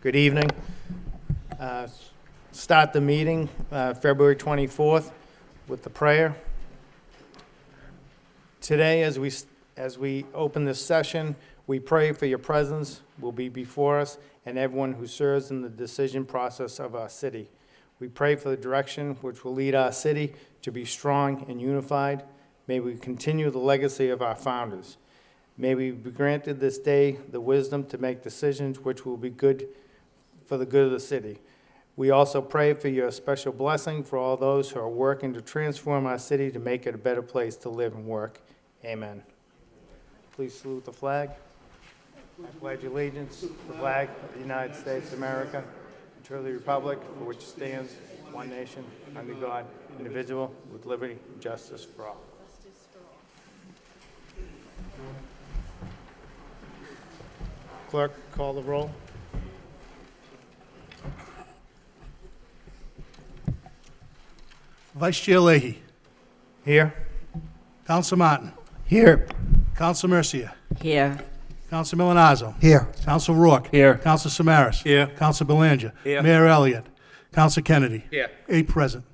Good evening. Start the meeting, February 24th, with the prayer. Today, as we open this session, we pray for your presence will be before us and everyone who serves in the decision process of our city. We pray for the direction which will lead our city to be strong and unified. May we continue the legacy of our founders. May we be granted this day the wisdom to make decisions which will be good for the good of the city. We also pray for your special blessing for all those who are working to transform our city to make it a better place to live and work. Amen. Please salute the flag. I pledge allegiance to the flag of the United States of America and to the republic for which it stands, one nation, under God, indivisible, with liberty and justice for all. Clerk, call the roll. Vice Chair Leahy. Here. Counsel Martin. Here. Counsel Mercia. Here. Counsel Milonazo. Here. Counsel Rourke. Here. Counsel Samaras. Here. Counsel Belanger. Here. Mayor Elliott. Counsel Kennedy. Here. 8 present.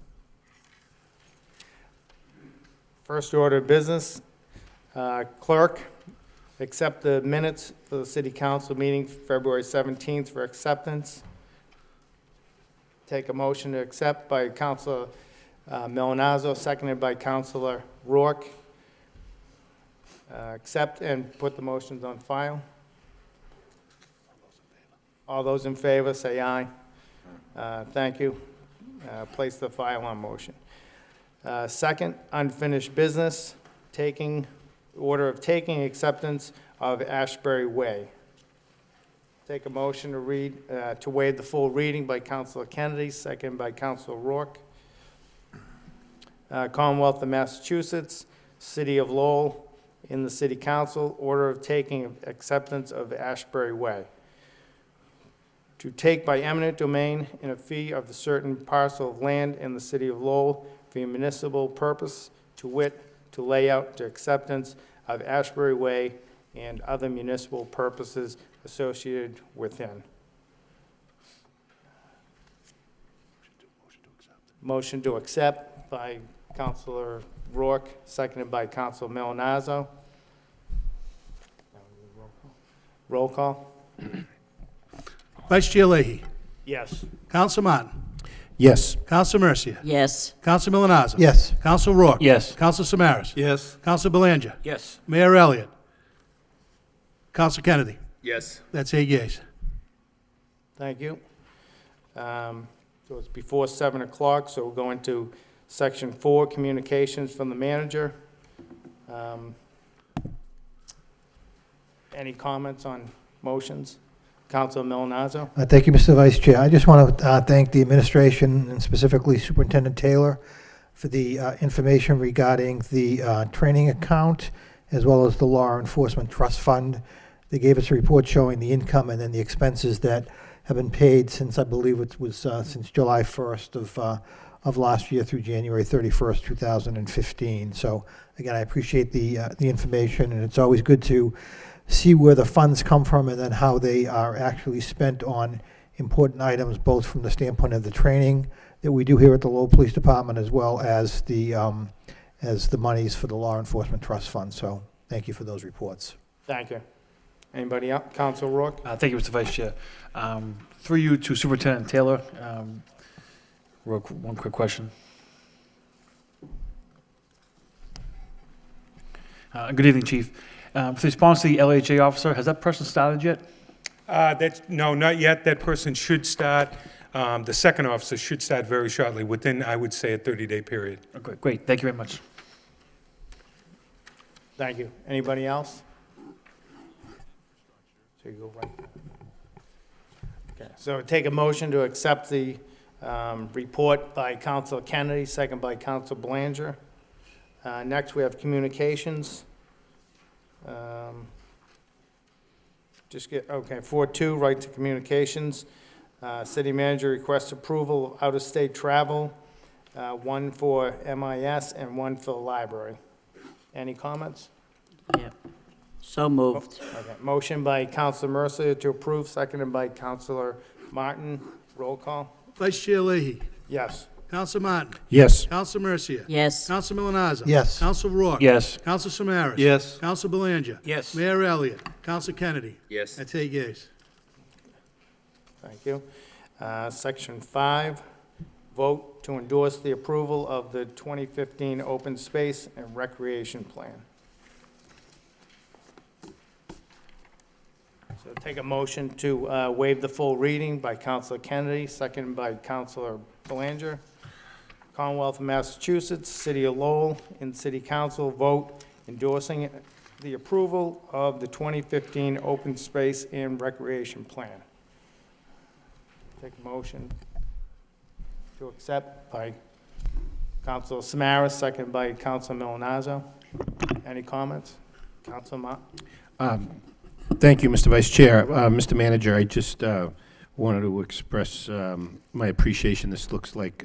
First order of business, clerk, accept the minutes for the city council meeting February 17th for acceptance. Take a motion to accept by Councilor Milonazo, seconded by Councilor Rourke. Accept and put the motions on file. All those in favor say aye. Thank you. Place the file on motion. Second, unfinished business, order of taking acceptance of Ashbury Way. Take a motion to read, to waive the full reading by Councilor Kennedy, second by Councilor Rourke. Commonwealth of Massachusetts, City of Lowell, in the City Council, order of taking acceptance of Ashbury Way. To take by eminent domain in a fee of the certain parcel of land in the City of Lowell for a municipal purpose, to wit, to lay out to acceptance of Ashbury Way and other municipal purposes associated within. Motion to accept by Councilor Rourke, seconded by Councilor Milonazo. Roll call. Vice Chair Leahy. Yes. Counsel Martin. Yes. Counsel Mercia. Yes. Counsel Milonazo. Yes. Counsel Rourke. Yes. Counsel Samaras. Yes. Counsel Belanger. Yes. Mayor Elliott. Counsel Kennedy. Yes. That's 8 yeas. Thank you. So it's before 7 o'clock, so we'll go into Section 4, Communications from the Manager. Any comments on motions? Councilor Milonazo? Thank you, Mr. Vice Chair. I just want to thank the administration and specifically Superintendent Taylor for the information regarding the training account as well as the Law Enforcement Trust Fund. They gave us a report showing the income and then the expenses that have been paid since, I believe it was since July 1st of last year through January 31st, 2015. So again, I appreciate the information, and it's always good to see where the funds come from and then how they are actually spent on important items, both from the standpoint of the training that we do here at the Lowell Police Department, as well as the monies for the Law Enforcement Trust Fund. So thank you for those reports. Thank you. Anybody else? Council Rourke? Thank you, Mr. Vice Chair. Through you to Superintendent Taylor, one quick question. Good evening, Chief. With response to the LHA officer, has that person started yet? No, not yet. That person should start, the second officer should start very shortly, within, I would say, a 30-day period. Okay, great. Thank you very much. Thank you. Anybody else? So you go right. Okay, so take a motion to accept the report by Councilor Kennedy, second by Councilor Belanger. Next, we have communications. Okay, 4.2, right to communications. City manager requests approval of out-of-state travel, one for MIS and one for the library. Any comments? Yep. So moved. Okay, motion by Councilor Mercer to approve, seconded by Councilor Martin. Roll call? Vice Chair Leahy. Yes. Counsel Martin. Yes. Counsel Mercia. Yes. Counsel Milonazo. Yes. Counsel Rourke. Yes. Counsel Samaras. Yes. Counsel Belanger. Yes. Mayor Elliott. Counsel Kennedy. Yes. That's 8 yeas. Thank you. Section 5, vote to endorse the approval of the 2015 Open Space and Recreation Plan. So take a motion to waive the full reading by Councilor Kennedy, seconded by Councilor Belanger. Commonwealth of Massachusetts, City of Lowell, and City Council vote endorsing the approval of the 2015 Open Space and Recreation Plan. Take a motion to accept by Councilor Samaras, seconded by Councilor Milonazo. Any comments? Councilor Mott? Thank you, Mr. Vice Chair. Mr. Manager, I just wanted to express my appreciation. This looks like,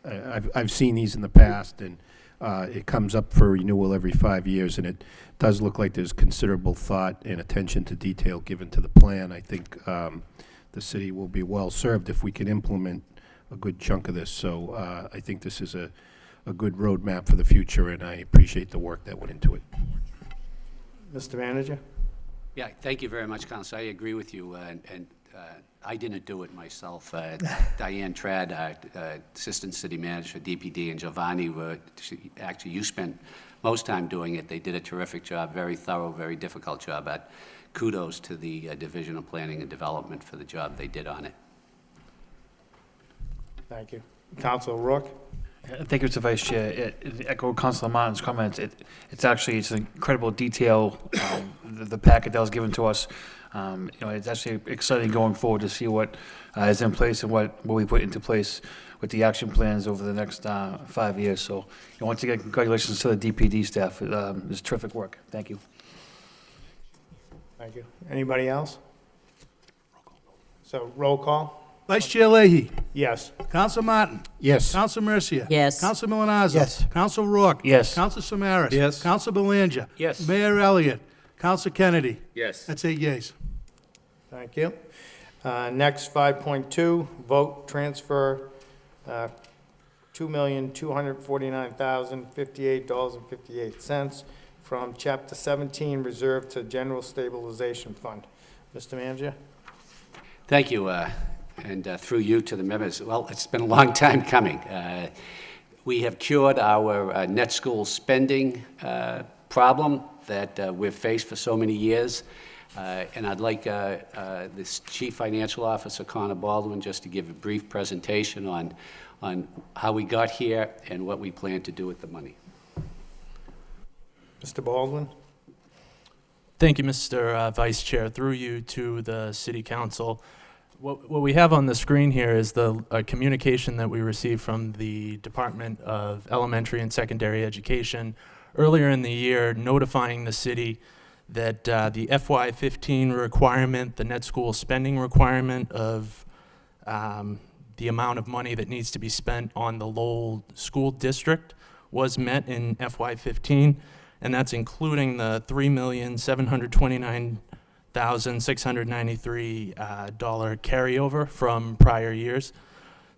I've seen these in the past, and it comes up for renewal every 5 years, and it does look like there's considerable thought and attention to detail given to the plan. I think the city will be well-served if we can implement a good chunk of this. So I think this is a good roadmap for the future, and I appreciate the work that went into it. Mr. Manager? Yeah, thank you very much, Council. I agree with you, and I didn't do it myself. Diane Trad, Assistant City Manager for DPD, and Giovanni, actually, you spent most time doing it. They did a terrific job, very thorough, very difficult job. Kudos to the Division of Planning and Development for the job they did on it. Thank you. Councilor Rourke? Thank you, Mr. Vice Chair. Echo Councilor Martin's comments. It's an incredible detail, the packet that was given to us. It's actually exciting going forward to see what is in place and what we put into place with the action plans over the next 5 years. So, once again, congratulations to the DPD staff. It's terrific work. Thank you. Thank you. Anybody else? So, roll call? Vice Chair Leahy. Yes. Counsel Martin. Yes. Counsel Mercia. Yes. Counsel Milonazo. Yes. Counsel Rourke. Yes. Counsel Samaras. Yes. Counsel Belanger. Yes. Mayor Elliott. Counsel Kennedy. Yes. That's 8 yeas. Thank you. Next, 5.2, vote transfer $2,249,058.58 from Chapter 17 Reserve to General Stabilization Fund. Mr. Manager? Thank you, and through you to the members. Well, it's been a long time coming. We have cured our net school spending problem that we've faced for so many years. And I'd like this Chief Financial Officer, Connor Baldwin, just to give a brief presentation on how we got here and what we plan to do with the money. Mr. Baldwin? Thank you, Mr. Vice Chair. Through you to the City Council. What we have on the screen here is the communication that we received from the Department of Elementary and Secondary Education earlier in the year, notifying the city that the FY15 requirement, the net school spending requirement of the amount of money that needs to be spent on the Lowell School District was met in FY15, and that's including the $3,729,693 carryover from prior years.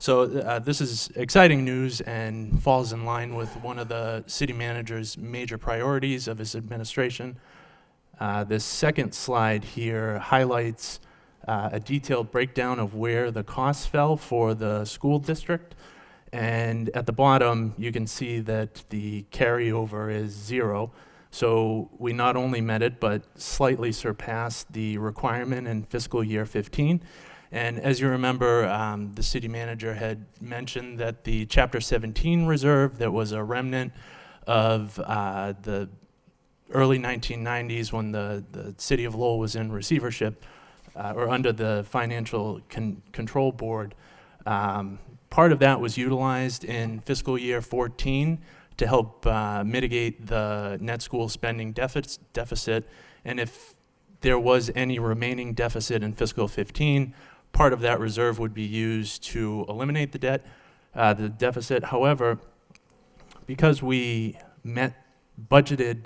So this is exciting news and falls in line with one of the city manager's major priorities of his administration. This second slide here highlights a detailed breakdown of where the costs fell for the school district. And at the bottom, you can see that the carryover is 0. So we not only met it, but slightly surpassed the requirement in fiscal year 15. And as you remember, the city manager had mentioned that the Chapter 17 reserve that was a remnant of the early 1990s when the city of Lowell was in receivership or under the Financial Control Board. Part of that was utilized in fiscal year 14 to help mitigate the net school spending deficit. And if there was any remaining deficit in fiscal 15, part of that reserve would be used to eliminate the deficit. However, because we budgeted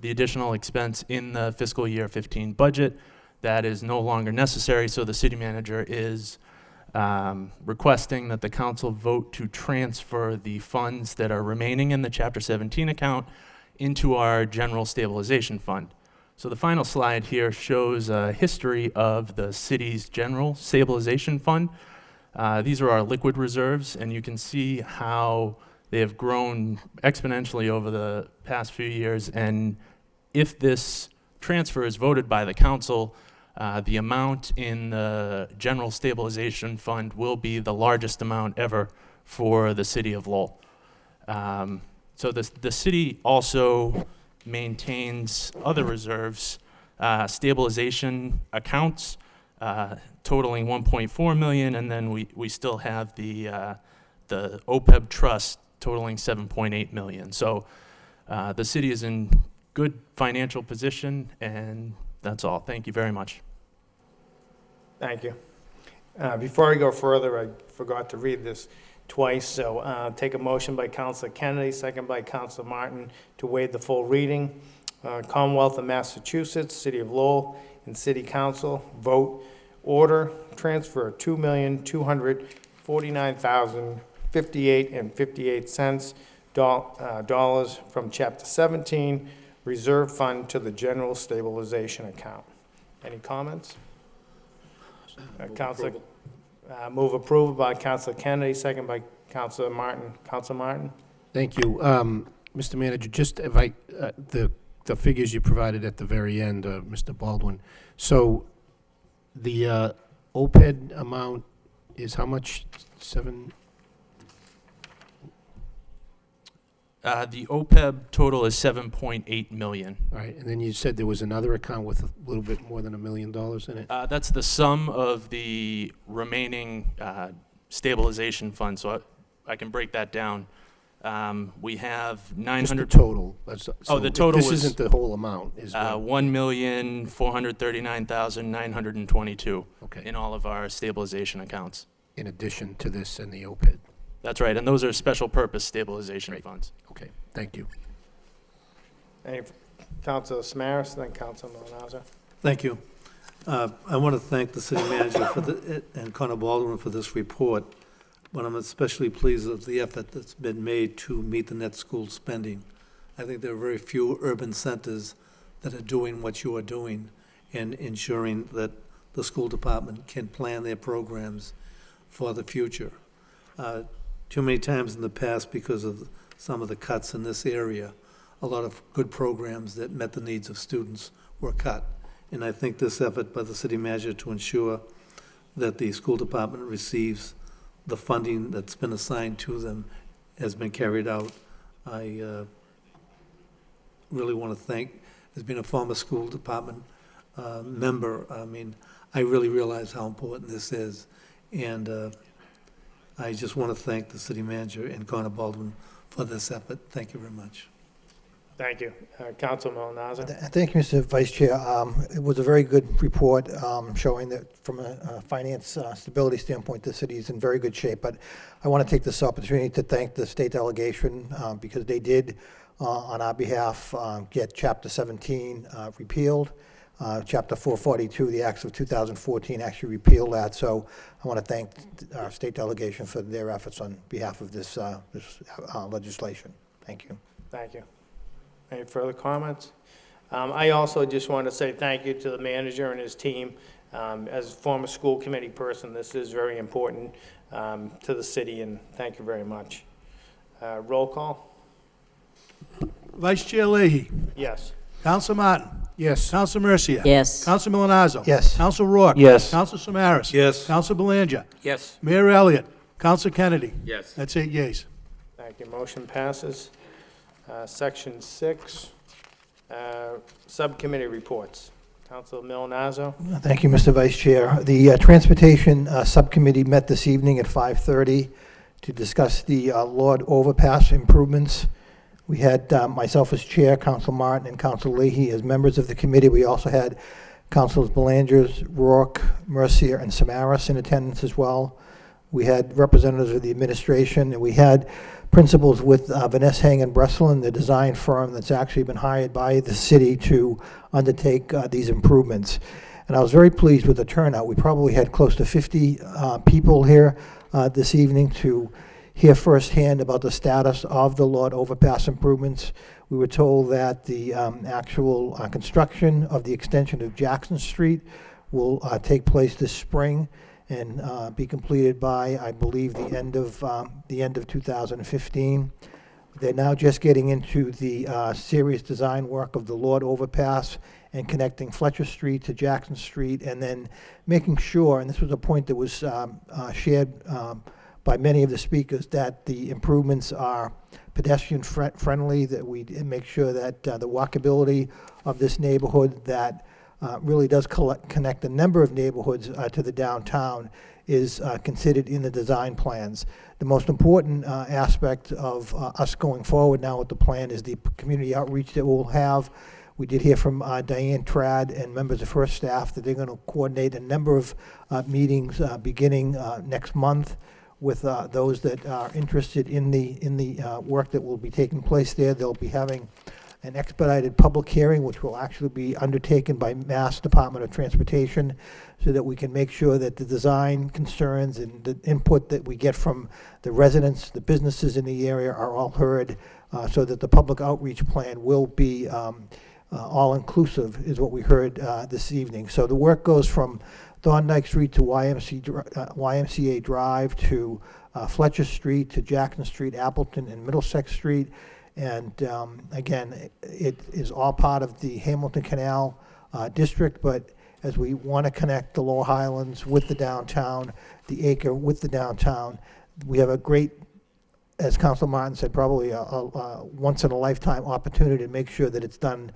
the additional expense in the fiscal year 15 budget, that is no longer necessary. So the city manager is requesting that the council vote to transfer the funds that are remaining in the Chapter 17 account into our general stabilization fund. So the final slide here shows a history of the city's general stabilization fund. These are our liquid reserves, and you can see how they have grown exponentially over the past few years. And if this transfer is voted by the council, the amount in the general stabilization fund will be the largest amount ever for the city of Lowell. So the city also maintains other reserves, stabilization accounts totaling $1.4 million, and then we still have the OPEB trust totaling $7.8 million. So the city is in good financial position, and that's all. Thank you very much. Thank you. Before I go further, I forgot to read this twice, so take a motion by Councilor Kennedy, second by Councilor Martin, to waive the full reading. Commonwealth of Massachusetts, City of Lowell, and City Council vote order transfer $2,249,058.58 dollars from Chapter 17 Reserve Fund to the General Stabilization Account. Any comments? Councilor, move approval by Councilor Kennedy, second by Councilor Martin. Councilor Martin? Thank you. Mr. Manager, just if the figures you provided at the very end, Mr. Baldwin. So the OPED amount is how much? The OPEB total is $7.8 million. All right, and then you said there was another account with a little bit more than $1 million in it? That's the sum of the remaining stabilization fund, so I can break that down. We have Just 900. the total. The total this was, isn't the whole amount, is what? 1,439,922 Okay, in all of our stabilization accounts. in addition to this and the OPED. That's right, and those are special purpose stabilization Great. funds. Okay, thank you. Councilor Samaras, then Councilor Malnazar. Thank you. I want to thank the city manager and Connor Baldwin for this report, but I'm especially pleased with the effort that's been made to meet the net school spending. I think there are very few urban centers that are doing what you are doing and ensuring that the school department can plan their programs for the future. Too many times in the past, because of some of the cuts in this area, a lot of good programs that met the needs of students were cut. And I think this effort by the city manager to ensure that the school department receives the funding that's been assigned to them has been carried out. I really want to thank, as being a former school department member, I mean, I really realize how important this is. And I just want to thank the city manager and Connor Baldwin for this effort. Thank you very much. Thank you. Councilor Malnazar. Thank you, Mr. Vice Chair. It was a very good report showing that from a finance stability standpoint, the city is in very good shape. But I want to take this opportunity to thank the state delegation because they did, on our behalf, get Chapter 17 repealed. Chapter 442, the Acts of 2014, actually repealed that. So I want to thank our state delegation for their efforts on behalf of this legislation. Thank you. Thank you. Any further comments? I also just want to say thank you to the manager and his team. As a former school committee person, this is very important to the city, and thank you very much. Roll call? Vice Chair Leahy. Yes. Counsel Martin. Yes. Counsel Mercia. Yes. Counsel Milonazo. Yes. Counsel Rourke. Yes. Counsel Samaras. Yes. Counsel Belanger. Yes. Mayor Elliott. Counsel Kennedy. Yes. That's 8 yeas. Thank you. Motion passes. Section 6, subcommittee reports. Council Milonazo? Thank you, Mr. Vice Chair. The Transportation Subcommittee met this evening at 5:30 to discuss the Lord Overpass improvements. We had myself as chair, Council Martin, and Council Leahy as members of the committee. We also had Councilors Belangers, Rourke, Mercier, and Samaras in attendance as well. We had representatives of the administration, and we had principals with Vanessa Hang and Breslin, the design firm that's actually been hired by the city to undertake these improvements. And I was very pleased with the turnout. We probably had close to 50 people here this evening to hear firsthand about the status of the Lord Overpass improvements. We were told that the actual construction of the extension of Jackson Street will take place this spring and be completed by, I believe, the end of 2015. They're now just getting into the serious design work of the Lord Overpass and connecting Fletcher Street to Jackson Street, and then making sure, and this was a point that was shared by many of the speakers, that the improvements are pedestrian friendly, that we make sure that the walkability of this neighborhood that really does connect a number of neighborhoods to the downtown is considered in the design plans. The most important aspect of us going forward now with the plan is the community outreach that we'll have. We did hear from Diane Trad and members of her staff that they're going to coordinate a number of meetings beginning next month with those that are interested in the work that will be taking place there. They'll be having an expedited public hearing, which will actually be undertaken by Mass Department of Transportation, so that we can make sure that the design concerns and the input that we get from the residents, the businesses in the area are all heard, so that the public outreach plan will be all-inclusive, is what we heard this evening. So the work goes from Thorndike Street to YMCA Drive to Fletcher Street to Jackson Street, Appleton, and Middlesex Street. And again, it is all part of the Hamilton Canal District, but as we want to connect the Lower Highlands with the downtown, the Acre with the downtown, we have a great, as Council Martin said, probably a once-in-a-lifetime opportunity to make sure that it's done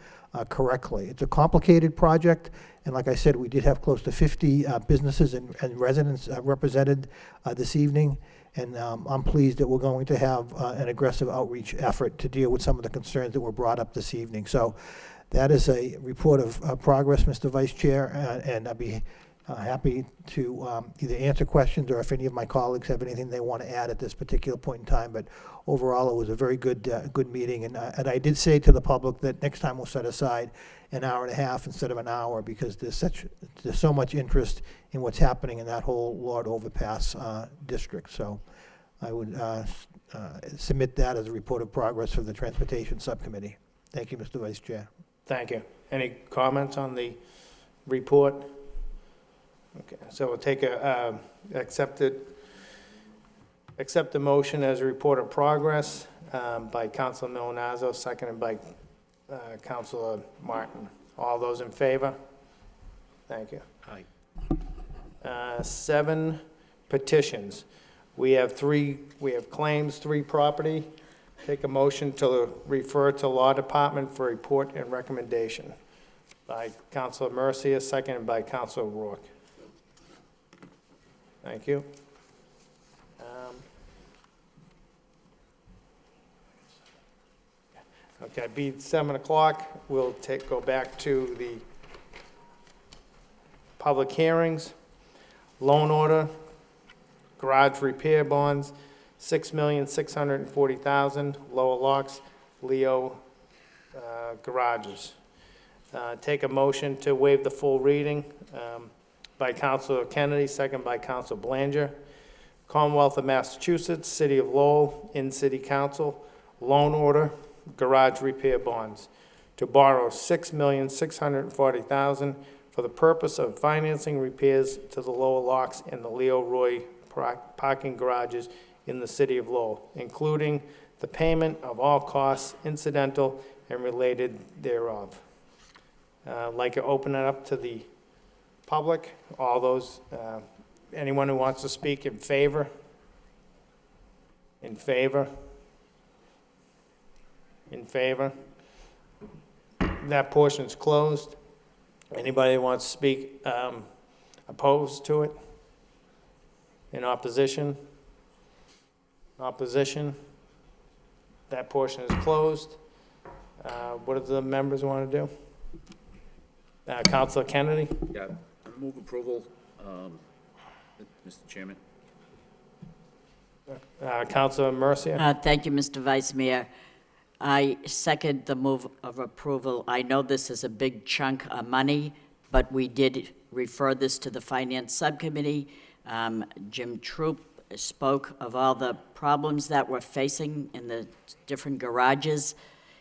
correctly. It's a complicated project, and like I said, we did have close to 50 businesses and residents represented this evening. And I'm pleased that we're going to have an aggressive outreach effort to deal with some of the concerns that were brought up this evening. So that is a report of progress, Mr. Vice Chair, and I'd be happy to either answer questions or if any of my colleagues have anything they want to add at this particular point in time. But overall, it was a very good meeting. And I did say to the public that next time we'll set aside an hour and a half instead of an hour, because there's so much interest in what's happening in that whole Lord Overpass district. So I would submit that as a report of progress for the Transportation Subcommittee. Thank you, Mr. Vice Chair. Thank you. Any comments on the report? Okay, so we'll take accept the motion as a report of progress by Councilor Milonazo, seconded by Councilor Martin. All those in favor? Thank you. Aye. 7 petitions. We have claims, 3 property. Take a motion to refer to Law Department for report and recommendation by Councilor Mercia, seconded by Councilor Rourke. Thank you. Okay, be 7 o'clock. We'll go back to the public hearings. Loan order, garage repair bonds, $6,640,000, Lowell locks, Leo garages. Take a motion to waive the full reading by Councilor Kennedy, second by Councilor Belanger. Commonwealth of Massachusetts, City of Lowell, in City Council, loan order, garage repair bonds. to borrow $6,640,000 for the purpose of financing repairs to the lower locks in the Leo Roy parking garages in the city of Lowell, including the payment of all costs incidental and related thereof. I'd like to open it up to the public. All those, anyone who wants to speak in favor? In favor? In favor? That portion is closed. Anybody who wants to speak opposed to it? In opposition? Opposition? That portion is closed. What do the members want to do? Councilor Kennedy? Yeah, I move approval, Mr. Chairman. Councilor Mercia? Thank you, Mr. Vice Mayor. I second the move of approval. I know this is a big chunk of money, but we did refer this to the Finance Subcommittee. Jim Troop spoke of all the problems that we're facing in the different garages.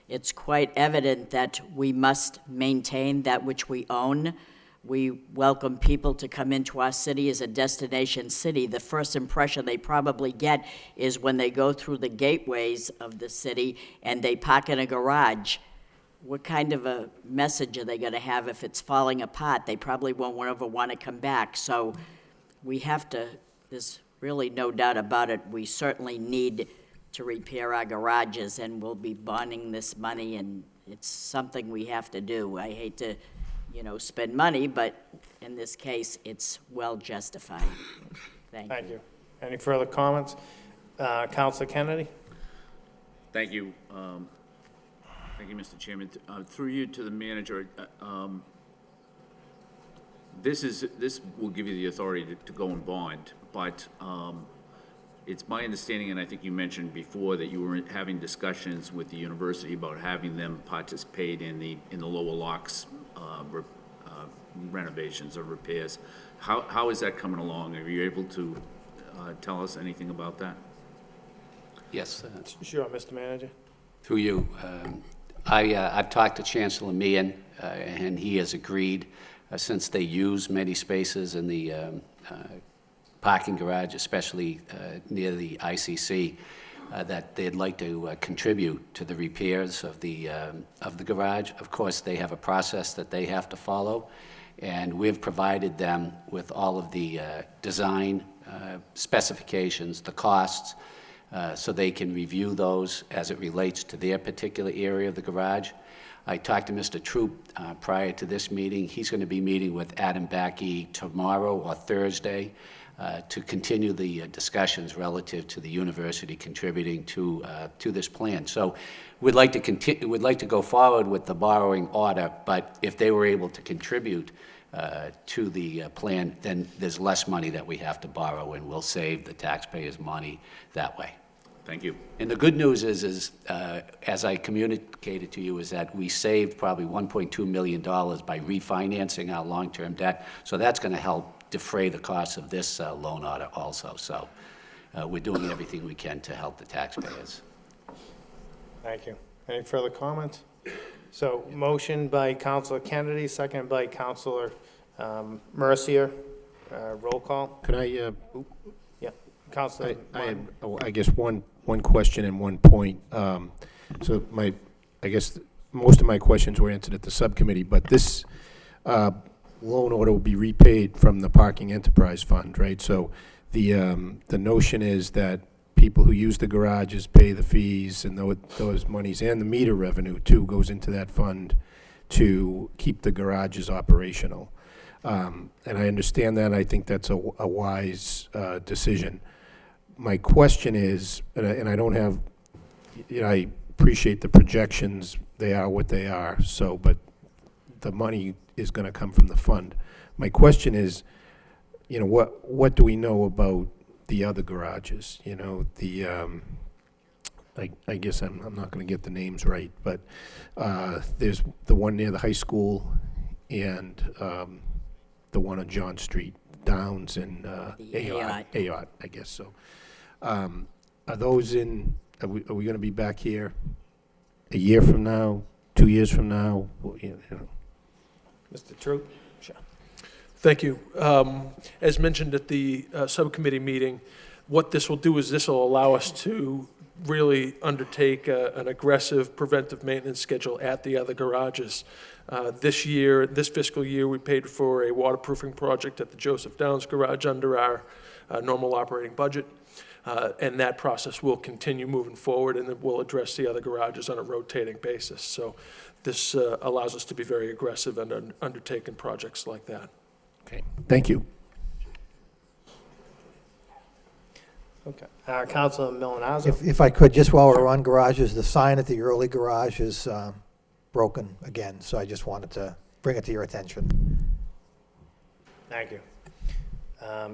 It's quite evident that we must maintain that which we own. We welcome people to come into our city as a destination city. The first impression they probably get is when they go through the gateways of the city and they park in a garage. What kind of a message are they going to have if it's falling apart? They probably won't ever want to come back. So we have to, there's really no doubt about it, we certainly need to repair our garages, and we'll be bonding this money, and it's something we have to do. I hate to, spend money, but in this case, it's well justified. Thank you. Thank you. Any further comments? Councilor Kennedy? Thank you. Thank you, Mr. Chairman. Through you to the manager, this will give you the authority to go and bond, but it's my understanding, and I think you mentioned before, that you were having discussions with the university about having them participate in the lower locks renovations or repairs. How is that coming along? Are you able to tell us anything about that? Yes, Sure, Mr. Manager. through you. I've talked to Chancellor Meehan, and he has agreed, since they use many spaces in the parking garage, especially near the ICC, that they'd like to contribute to the repairs of the garage. Of course, they have a process that they have to follow, and we've provided them with all of the design specifications, the costs, so they can review those as it relates to their particular area of the garage. I talked to Mr. Troop prior to this meeting. He's going to be meeting with Adam Backey tomorrow or Thursday to continue the discussions relative to the university contributing to this plan. So we'd like to continue. We'd like to go forward with the borrowing order, but if they were able to contribute to the plan, then there's less money that we have to borrow, and we'll save the taxpayers money that way. Thank you. And the good news is as I communicated to you, is that we saved probably $1.2 million by refinancing our long-term debt. So that's going to help defray the cost of this loan order also. So we're doing everything we can to help the taxpayers. Thank you. Any further comments? So motion by Councilor Kennedy, second by Councilor Mercier. Roll call. Could I, Yeah. Councilor. I guess one question and one point. So I guess most of my questions were answered at the subcommittee, but this loan order will be repaid from the Parking Enterprise Fund, right? So the notion is that people who use the garages pay the fees, and those monies and the meter revenue too goes into that fund to keep the garages operational. And I understand that. I think that's a wise decision. My question is, and I don't have, I appreciate the projections. They are what they are. So, but the money is going to come from the fund. My question is, what do we know about the other garages? I guess I'm not going to get the names right, but there's the one near the high school and the one on John Street, Downs and Ayotte, I guess so. Are those in? Are we going to be back here a year from now, 2 years from now, Mr. Troop? Sure. Thank you. As mentioned at the subcommittee meeting, what this will do is this will allow us to really undertake an aggressive preventive maintenance schedule at the other garages. This fiscal year, we paid for a waterproofing project at the Joseph Downs garage under our normal operating budget. And that process will continue moving forward, and then we'll address the other garages on a rotating basis. So this allows us to be very aggressive and undertaking projects like that. okay, thank you. Okay. Councilor Milonazo? If I could, just while we're on garages, the sign at the early garage is broken again, so I just wanted to bring it to your attention. Thank you.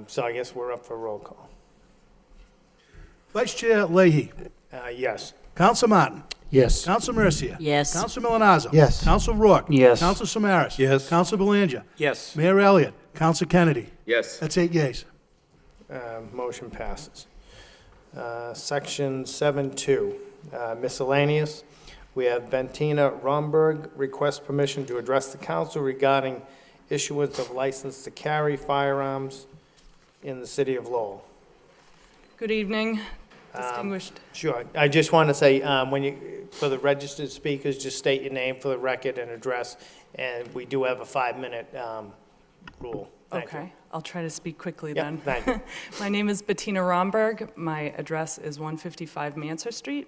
So I guess we're up for roll call. Vice Chair Leahy. Yes. Counsel Martin. Yes. Counsel Mercia. Yes. Counsel Milonazo. Yes. Counsel Rourke. Yes. Counsel Samaras. Yes. Counsel Belanger. Yes. Mayor Elliott. Counsel Kennedy. Yes. That's 8 yeas. Motion passes. Section 7.2, miscellaneous. We have Bettina Romberg request permission to address the council regarding issuance of license to carry firearms in the city of Lowell. Good evening, distinguished. Sure. I just want to say, for the registered speakers, just state your name for the record and address, and we do have a 5-minute rule. Thank you. Okay, I'll try to speak quickly Yep, then. thank you. My name is Bettina Romberg. My address is 155 Mansur Street.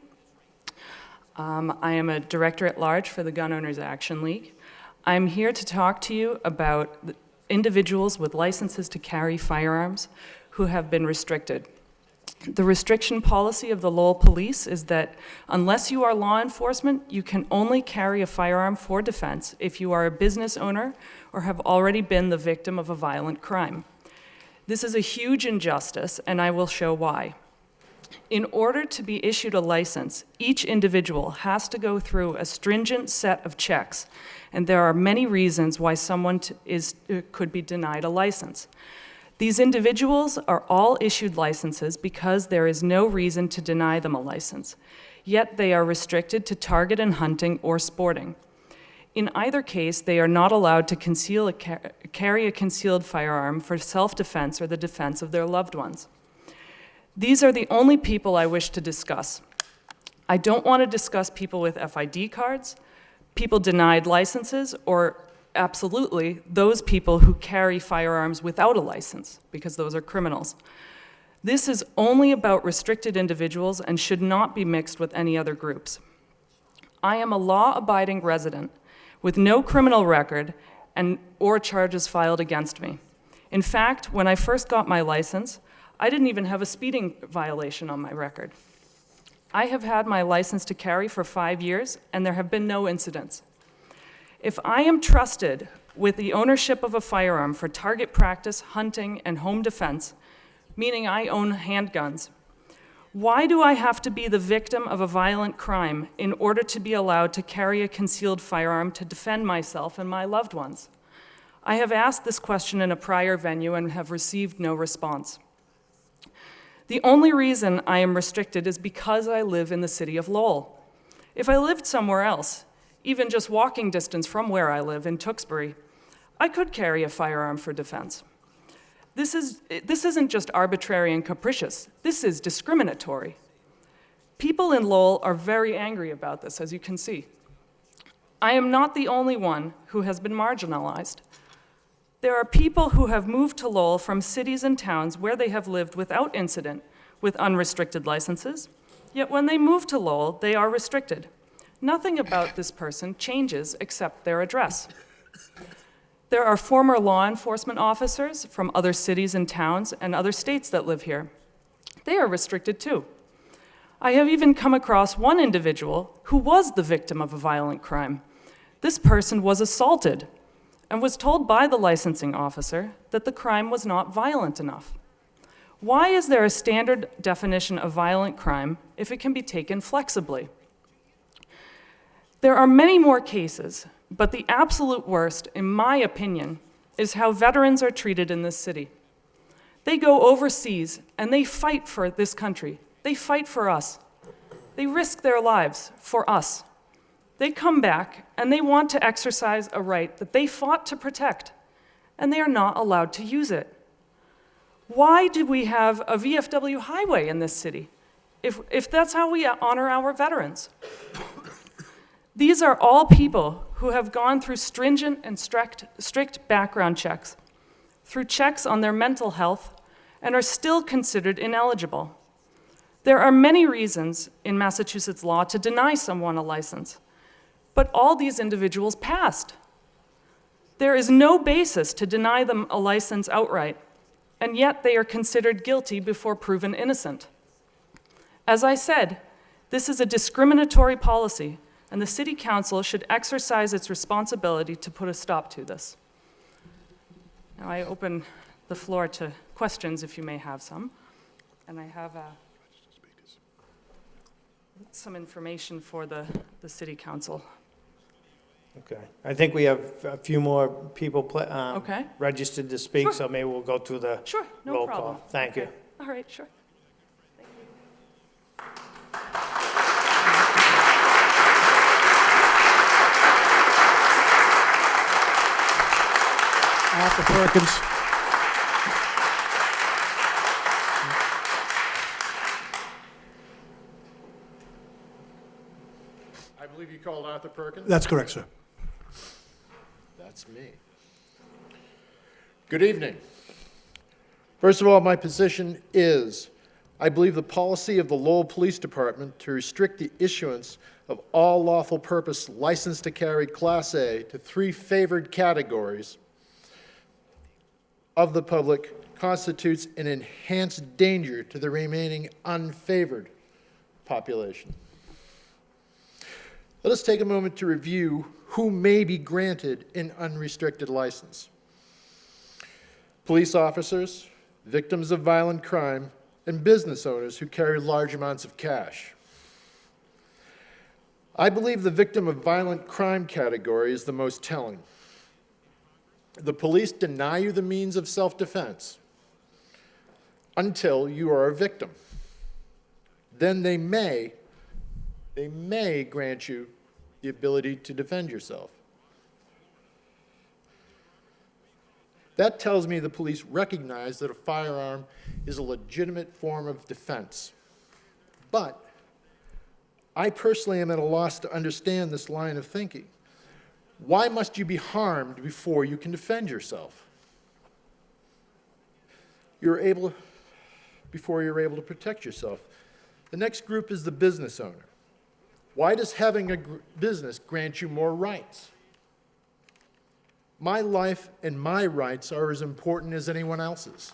I am a director at large for the Gun Owners Action League. I'm here to talk to you about the individuals with licenses to carry firearms who have been restricted. The restriction policy of the Lowell Police is that unless you are law enforcement, you can only carry a firearm for defense if you are a business owner or have already been the victim of a violent crime. This is a huge injustice, and I will show why. In order to be issued a license, each individual has to go through a stringent set of checks, and there are many reasons why someone could be denied a license. These individuals are all issued licenses because there is no reason to deny them a license, yet they are restricted to target and hunting or sporting. In either case, they are not allowed to carry a concealed firearm for self-defense or the defense of their loved ones. These are the only people I wish to discuss. I don't want to discuss people with FID cards, people denied licenses, or absolutely those people who carry firearms without a license, because those are criminals. This is only about restricted individuals and should not be mixed with any other groups. I am a law-abiding resident with no criminal record or charges filed against me. In fact, when I first got my license, I didn't even have a speeding violation on my record. I have had my license to carry for 5 years, and there have been no incidents. If I am trusted with the ownership of a firearm for target practice, hunting, and home defense, meaning I own handguns, why do I have to be the victim of a violent crime in order to be allowed to carry a concealed firearm to defend myself and my loved ones? I have asked this question in a prior venue and have received no response. The only reason I am restricted is because I live in the city of Lowell. If I lived somewhere else, even just walking distance from where I live in Tewksbury, I could carry a firearm for defense. This isn't just arbitrary and capricious. This is discriminatory. People in Lowell are very angry about this, as you can see. I am not the only one who has been marginalized. There are people who have moved to Lowell from cities and towns where they have lived without incident with unrestricted licenses, yet when they move to Lowell, they are restricted. Nothing about this person changes except their address. There are former law enforcement officers from other cities and towns and other states that live here. They are restricted too. I have even come across one individual who was the victim of a violent crime. This person was assaulted and was told by the licensing officer that the crime was not violent enough. Why is there a standard definition of violent crime if it can be taken flexibly? There are many more cases, but the absolute worst, in my opinion, is how veterans are treated in this city. They go overseas and they fight for this country. They fight for us. They risk their lives for us. They come back and they want to exercise a right that they fought to protect, and they are not allowed to use it. Why do we have a VFW highway in this city if that's how we honor our veterans? These are all people who have gone through stringent and strict background checks, through checks on their mental health, and are still considered ineligible. There are many reasons in Massachusetts law to deny someone a license, but all these individuals passed. There is no basis to deny them a license outright, and yet they are considered guilty before proven innocent. As I said, this is a discriminatory policy, and the City Council should exercise its responsibility to put a stop to this. Now I open the floor to questions if you may have some, and I have some information for the City Council. Okay. I think we have a few more people Okay. registered to speak, Sure. so maybe we'll go through the Sure, no roll problem. call. Thank you. Okay. All right, sure. Arthur Perkins. I believe you called Arthur Perkins? That's correct, sir. That's me. Good evening. First of all, my position is, I believe the policy of the Lowell Police Department to restrict the issuance of all lawful purpose license to carry Class A to 3 favored categories of the public constitutes an enhanced danger to the remaining unfavored population. Let us take a moment to review who may be granted an unrestricted license. Police officers, victims of violent crime, and business owners who carry large amounts of cash. I believe the victim of violent crime category is the most telling. The police deny you the means of self-defense until you are a victim. Then they may grant you the ability to defend yourself. That tells me the police recognize that a firearm is a legitimate form of defense. But I personally am at a loss to understand this line of thinking. Why must you be harmed before you can defend yourself? Before you're able to protect yourself. The next group is the business owner. Why does having a business grant you more rights? My life and my rights are as important as anyone else's.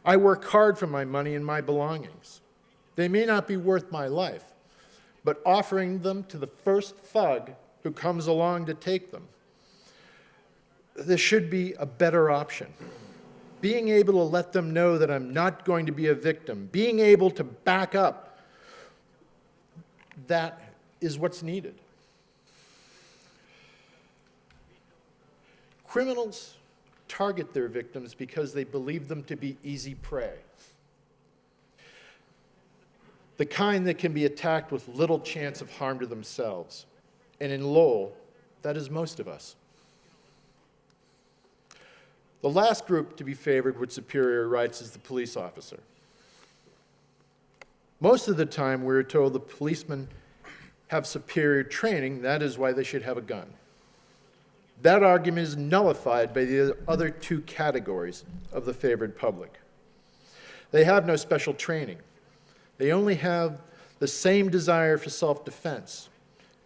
I work hard for my money and my belongings. They may not be worth my life, but offering them to the first thug who comes along to take them, there should be a better option. Being able to let them know that I'm not going to be a victim, being able to back up, that is what's needed. Criminals target their victims because they believe them to be easy prey. The kind that can be attacked with little chance of harm to themselves. And in Lowell, that is most of us. The last group to be favored with superior rights is the police officer. Most of the time, we're told the policemen have superior training, that is why they should have a gun. That argument is nullified by the other 2 categories of the favored public. They have no special training. They only have the same desire for self-defense.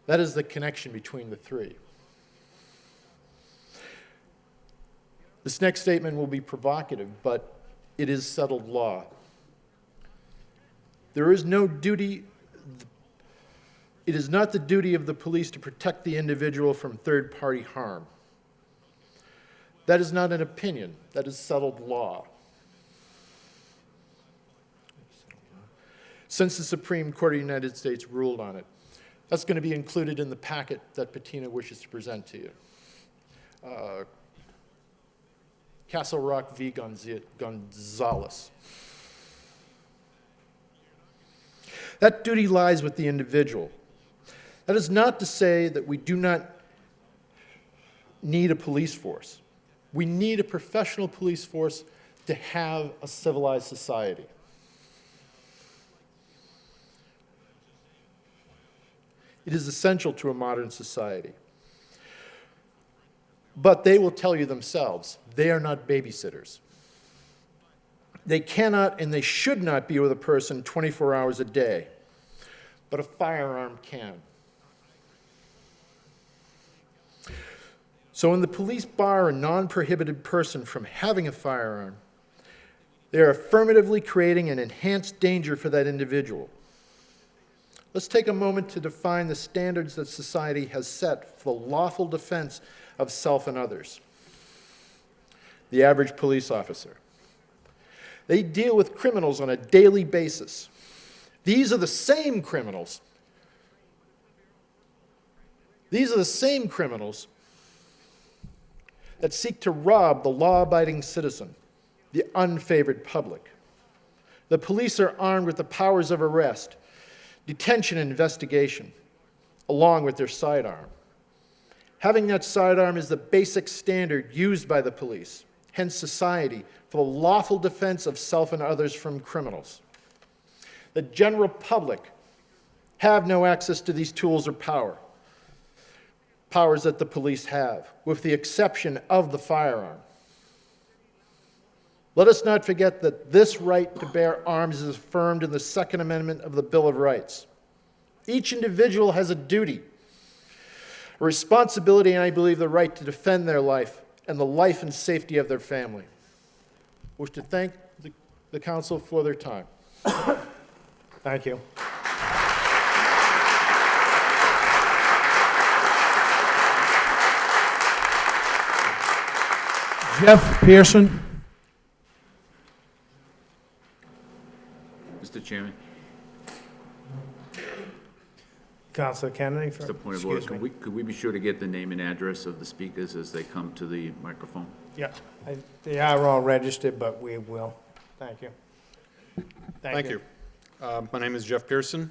That is the connection between the 3. This next statement will be provocative, but it is settled law. There is no duty. It is not the duty of the police to protect the individual from third-party harm. That is not an opinion. That is settled law. Since the Supreme Court of the United States ruled on it. That's going to be included in the packet that Bettina wishes to present to you. Castle Rock v. Gonzalez. That duty lies with the individual. That is not to say that we do not need a police force. We need a professional police force to have a civilized society. It is essential to a modern society. But they will tell you themselves, they are not babysitters. They cannot and they should not be with a person 24 hours a day, but a firearm can. So when the police bar a non-prohibited person from having a firearm, they are affirmatively creating an enhanced danger for that individual. Let's take a moment to define the standards that society has set for the lawful defense of self and others. The average police officer. They deal with criminals on a daily basis. These are the same criminals. These are the same criminals that seek to rob the law-abiding citizen, the unfavored public. The police are armed with the powers of arrest, detention and investigation, along with their sidearm. Having that sidearm is the basic standard used by the police, hence society, for the lawful defense of self and others from criminals. The general public have no access to these tools or powers that the police have, with the exception of the firearm. Let us not forget that this right to bear arms is affirmed in the Second Amendment of the Bill of Rights. Each individual has a duty, a responsibility, and I believe the right to defend their life and the life and safety of their family. I wish to thank the council for their time. Thank you. Jeff Pearson. Mr. Chairman, Councilor Kennedy? just a point of order. Could we be sure to get the name and address of the speakers as they come to the microphone? Yeah, they are all registered, but we will. Thank you. Thank you. My name is Jeff Pearson.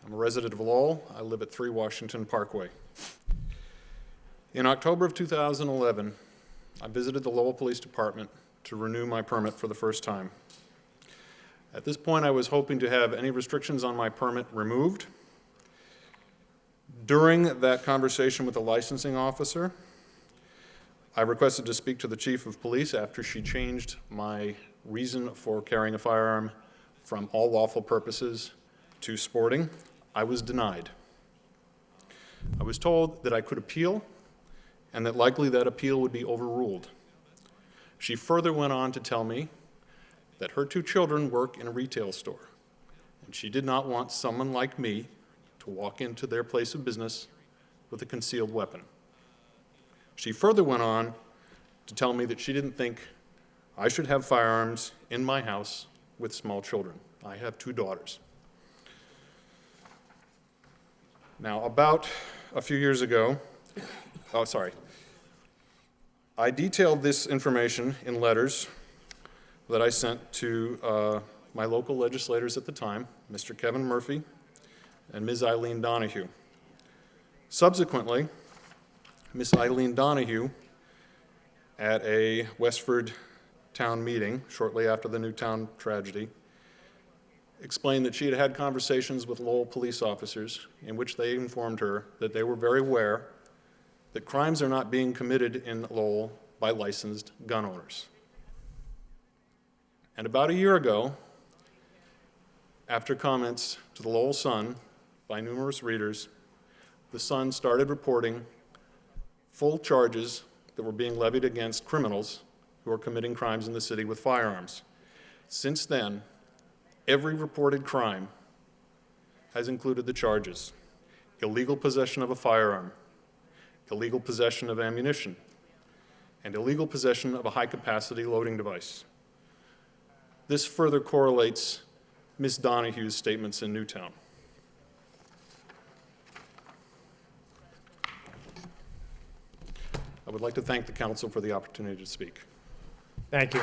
I'm a resident of Lowell. I live at 3 Washington Parkway. In October of 2011, I visited the Lowell Police Department to renew my permit for the first time. At this point, I was hoping to have any restrictions on my permit removed. During that conversation with the licensing officer, I requested to speak to the chief of police after she changed my reason for carrying a firearm from all lawful purposes to sporting. I was denied. I was told that I could appeal and that likely that appeal would be overruled. She further went on to tell me that her 2 children work in a retail store, and she did not want someone like me to walk into their place of business with a concealed weapon. She further went on to tell me that she didn't think I should have firearms in my house with small children. I have 2 daughters. Now, about a few years ago, I detailed this information in letters that I sent to my local legislators at the time, Mr. Kevin Murphy and Ms. Eileen Donahue. Subsequently, Ms. Eileen Donahue, at a Westford town meeting shortly after the Newtown tragedy, explained that she had had conversations with Lowell police officers in which they informed her that they were very aware that crimes are not being committed in Lowell by licensed gun owners. And about a year ago, after comments to the Lowell Sun by numerous readers, the Sun started reporting full charges that were being levied against criminals who are committing crimes in the city with firearms. Since then, every reported crime has included the charges: illegal possession of a firearm, illegal possession of ammunition, and illegal possession of a high-capacity loading device. This further correlates Ms. Donahue's statements in Newtown. I would like to thank the council for the opportunity to speak. Thank you.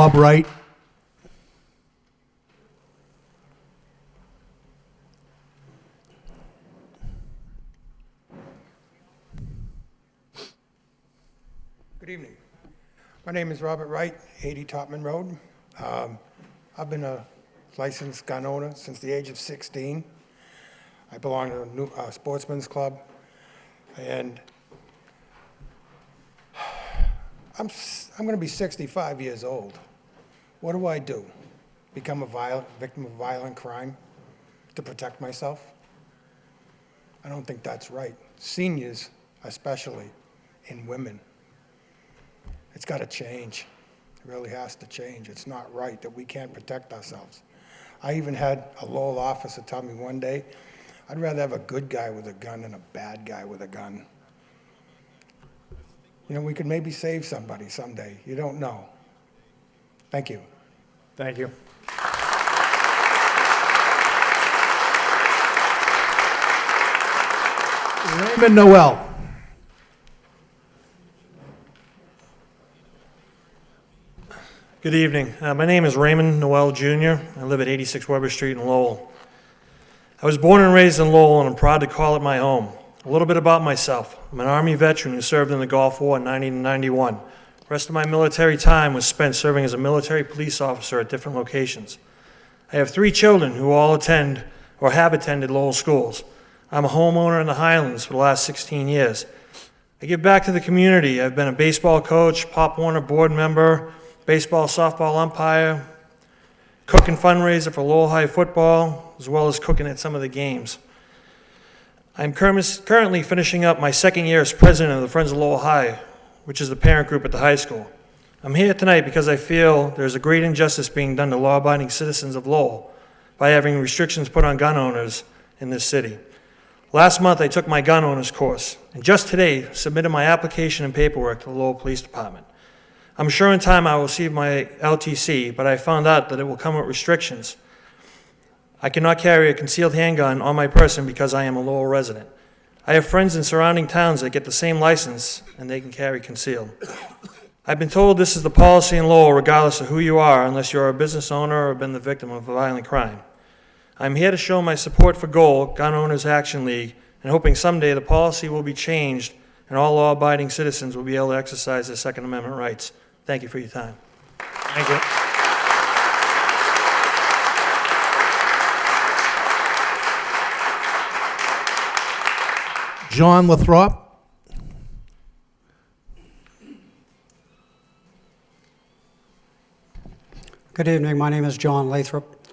Bob Wright. Good evening. My name is Robert Wright, 80 Topman Road. I've been a licensed gun owner since the age of 16. I belong to a sportsman's club, and I'm going to be 65 years old. What do I do? Become a victim of violent crime to protect myself? I don't think that's right. Seniors, especially, and women. It's got to change. It really has to change. It's not right that we can't protect ourselves. I even had a Lowell officer tell me one day, I'd rather have a good guy with a gun than a bad guy with a gun. You know, we could maybe save somebody someday. You don't know. Thank you. Thank you. Raymond Noel. Good evening. My name is Raymond Noel Jr. I live at 86 Weber Street in Lowell. I was born and raised in Lowell, and I'm proud to call it my home. A little bit about myself. I'm an Army veteran who served in the Gulf War in 90 to 91. The rest of my military time was spent serving as a military police officer at different locations. I have 3 children who all attend or have attended Lowell schools. I'm a homeowner in the Highlands for the last 16 years. I give back to the community. I've been a baseball coach, Pop Warner board member, baseball, softball umpire, cook and fundraiser for Lowell High football, as well as cooking at some of the games. I'm currently finishing up my 2nd year as president of the Friends of Lowell High, which is the parent group at the high school. I'm here tonight because I feel there's a great injustice being done to law-abiding citizens of Lowell by having restrictions put on gun owners in this city. Last month, I took my gun owner's course, and just today submitted my application and paperwork to the Lowell Police Department. I'm sure in time I will receive my LTC, but I found out that it will come with restrictions. I cannot carry a concealed handgun on my person because I am a Lowell resident. I have friends in surrounding towns that get the same license and they can carry concealed. I've been told this is the policy in Lowell regardless of who you are, unless you're a business owner or been the victim of a violent crime. I'm here to show my support for GOAL, Gun Owners Action League, and hoping someday the policy will be changed and all law-abiding citizens will be able to exercise their Second Amendment rights. Thank you for your time. Thank you. John Lathrop. Good evening. My name is John Lathrop.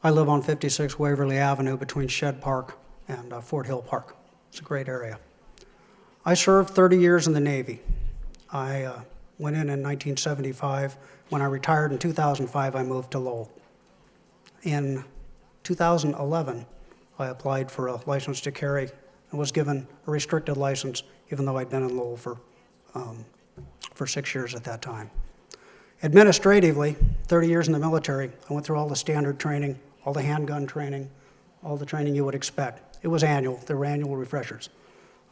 I live on 56 Waverly Avenue between Shed Park and Fort Hill Park. It's a great area. I served 30 years in the Navy. I went in 1975. When I retired in 2005, I moved to Lowell. In 2011, I applied for a license to carry and was given a restricted license, even though I'd been in Lowell for 6 years at that time. Administratively, 30 years in the military, I went through all the standard training, all the handgun training, all the training you would expect. It was annual. There were annual refreshers.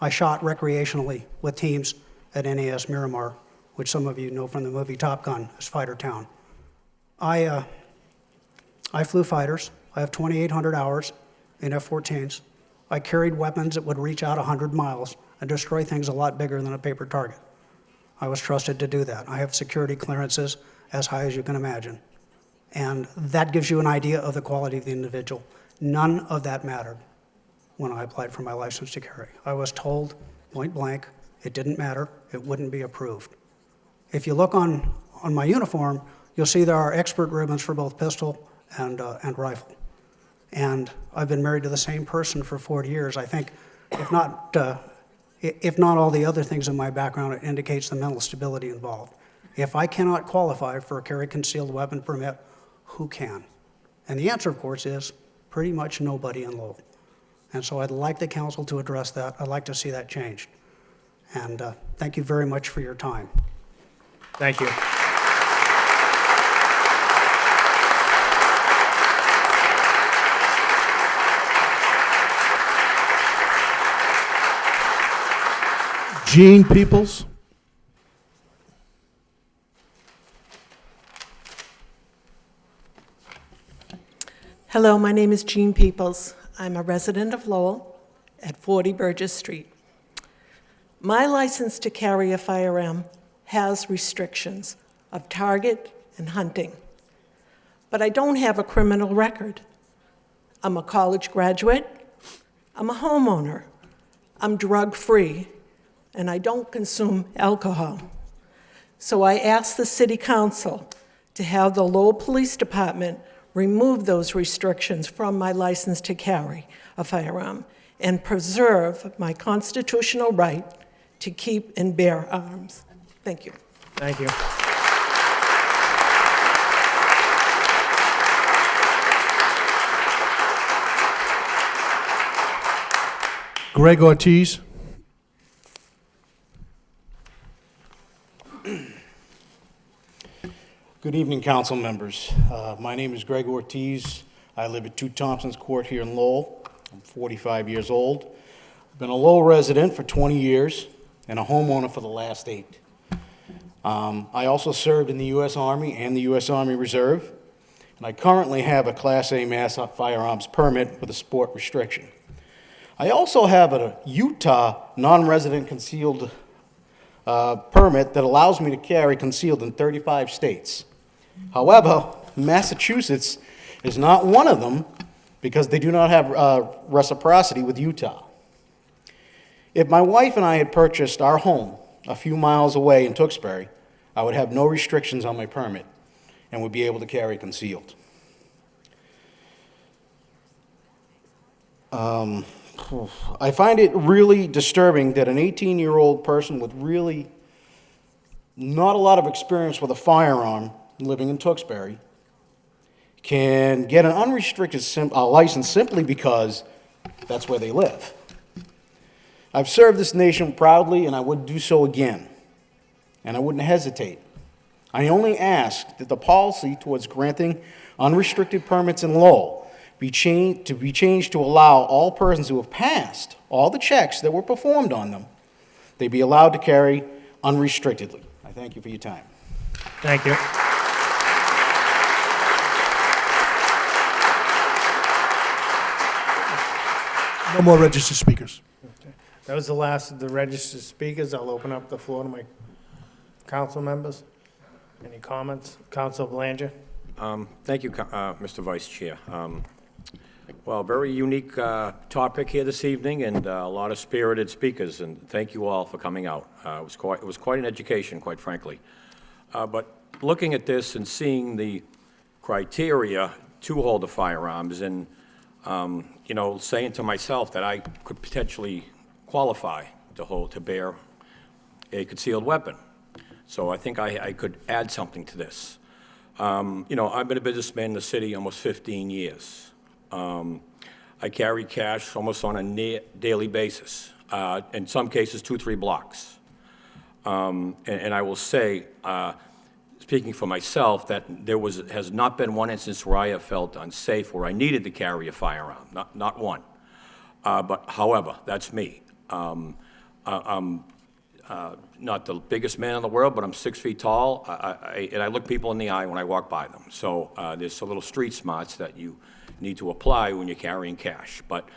I shot recreationally with teams at NAS Miramar, which some of you know from the movie Top Gun as Fighter Town. I flew fighters. I have 2,800 hours in F-14s. I carried weapons that would reach out 100 miles and destroy things a lot bigger than a paper target. I was trusted to do that. I have security clearances as high as you can imagine. And that gives you an idea of the quality of the individual. None of that mattered when I applied for my license to carry. I was told, point blank, it didn't matter, it wouldn't be approved. If you look on my uniform, you'll see there are expert ribbons for both pistol and rifle. And I've been married to the same person for 40 years. I think, if not all the other things in my background, it indicates the mental stability involved. If I cannot qualify for a carry concealed weapon permit, who can? And the answer, of course, is pretty much nobody in Lowell. And so I'd like the council to address that. I'd like to see that changed. And thank you very much for your time. Thank you. Gene Peoples. Hello, my name is Jean Peoples. I'm a resident of Lowell at 40 Burgess Street. My license to carry a firearm has restrictions of target and hunting, but I don't have a criminal record. I'm a college graduate, I'm a homeowner, I'm drug-free, and I don't consume alcohol. So I asked the City Council to have the Lowell Police Department remove those restrictions from my license to carry a firearm and preserve my constitutional right to keep and bear arms. Thank you. Thank you. Greg Ortiz. Good evening, council members. My name is Greg Ortiz. I live at 2 Thompson's Court here in Lowell. I'm 45 years old. I've been a Lowell resident for 20 years and a homeowner for the last 8. I also served in the U.S. Army and the U.S. Army Reserve, and I currently have a Class A mass firearms permit with a sport restriction. I also have a Utah non-resident concealed permit that allows me to carry concealed in 35 states. However, Massachusetts is not one of them because they do not have reciprocity with Utah. If my wife and I had purchased our home a few miles away in Tewksbury, I would have no restrictions on my permit and would be able to carry concealed. I find it really disturbing that an 18-year-old person with really not a lot of experience with a firearm living in Tewksbury can get an unrestricted license simply because that's where they live. I've served this nation proudly, and I would do so again, and I wouldn't hesitate. I only ask that the policy towards granting unrestricted permits in Lowell be changed to allow all persons who have passed all the checks that were performed on them, they be allowed to carry unrestrictedly. I thank you for your time. Thank you. No more registered speakers. That was the last of the registered speakers. I'll open up the floor to my council members. Any comments? Council Belanger? Thank you, Mr. Vice Chair. Well, very unique topic here this evening, and a lot of spirited speakers, and thank you all for coming out. It was quite an education, quite frankly. But looking at this and seeing the criteria to hold the firearms, and you know, saying to myself that I could potentially qualify to bear a concealed weapon. So I think I could add something to this. You know, I've been a businessman in the city almost 15 years. I carry cash almost on a daily basis, in some cases 2-3 blocks. And I will say, speaking for myself, that there has not been one instance where I have felt unsafe, where I needed to carry a firearm, not one. But however, that's me. I'm not the biggest man in the world, but I'm 6 feet tall, and I look people in the eye when I walk by them. So there's a little street smarts that you need to apply when you're carrying cash. But